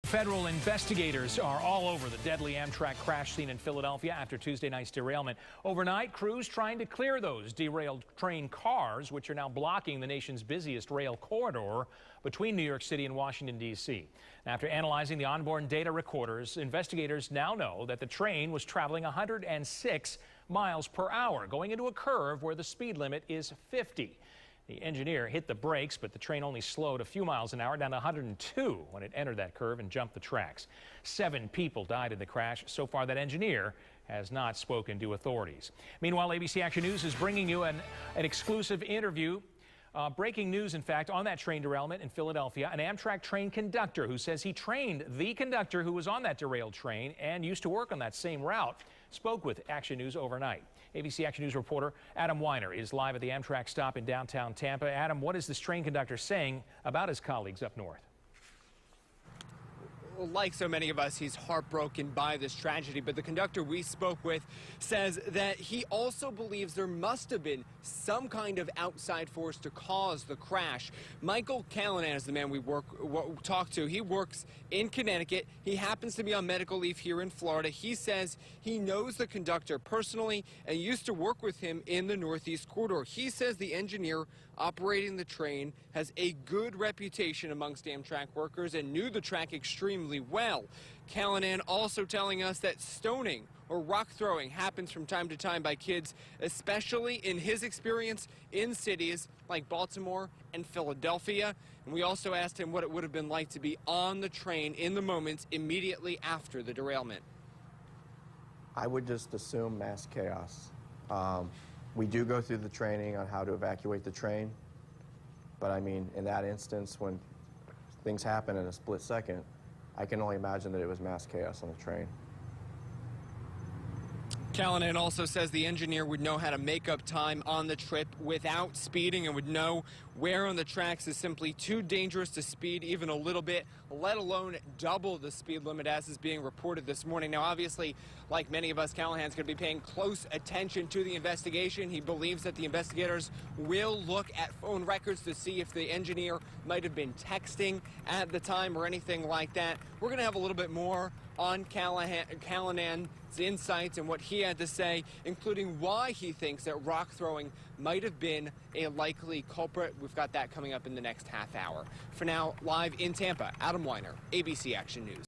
Federal investigators are all over the deadly Amtrak crash scene in Philadelphia after Tuesday night's derailment. Overnight, crews trying to clear those derailed train cars, which are now blocking the nation's busiest rail corridor between New York City and Washington, D.C. After analyzing the onboard data recorders, investigators now know that the train was traveling 106 miles per hour, going into a curve where the speed limit is 50. The engineer hit the brakes, but the train only slowed a few miles an hour down to 102 when it entered that curve and jumped the tracks. 7 people died in the crash. So far, that engineer has not spoken to authorities. Meanwhile, ABC Action News is bringing you an exclusive interview. Breaking news, in fact, on that train derailment in Philadelphia. An Amtrak train conductor who says he trained the conductor who was on that derailed train and used to work on that same route spoke with Action News overnight. ABC Action News reporter Adam Weiner is live at the Amtrak stop in downtown Tampa. Adam, what is this train conductor saying about his colleagues up north? Well, like so many of us, he's heartbroken by this tragedy, but the conductor we spoke with says that he also believes there must have been some kind of outside force to cause the crash. Michael Callanan is the man we talked to. He works in Connecticut. He happens to be on medical leave here in Florida. He says he knows the conductor personally and used to work with him in the Northeast corridor. He says the engineer operating the train has a good reputation amongst Amtrak workers and knew the track extremely well. Callanan also telling us that stoning or rock throwing happens from time to time by kids, especially in his experience in cities like Baltimore and Philadelphia. And we also asked him what it would have been like to be on the train in the moments immediately after the derailment. I would just assume mass chaos. We do go through the training on how to evacuate the train, but I mean, in that instance, when things happen in a split second, I can only imagine that it was mass chaos on the train. Callanan also says the engineer would know how to make up time on the trip without speeding and would know where on the tracks is simply too dangerous to speed even a little bit, let alone double the speed limit as is being reported this morning. Now, obviously, like many of us, Callahan's going to be paying close attention to the investigation. He believes that the investigators will look at phone records to see if the engineer might have been texting at the time or anything like that. We're going to have a little bit more on Callanan's insights and what he had to say, including why he thinks that rock throwing might have been a likely culprit. We've got that coming up in the next half hour. For now, live in Tampa, Adam Weiner, ABC Action News.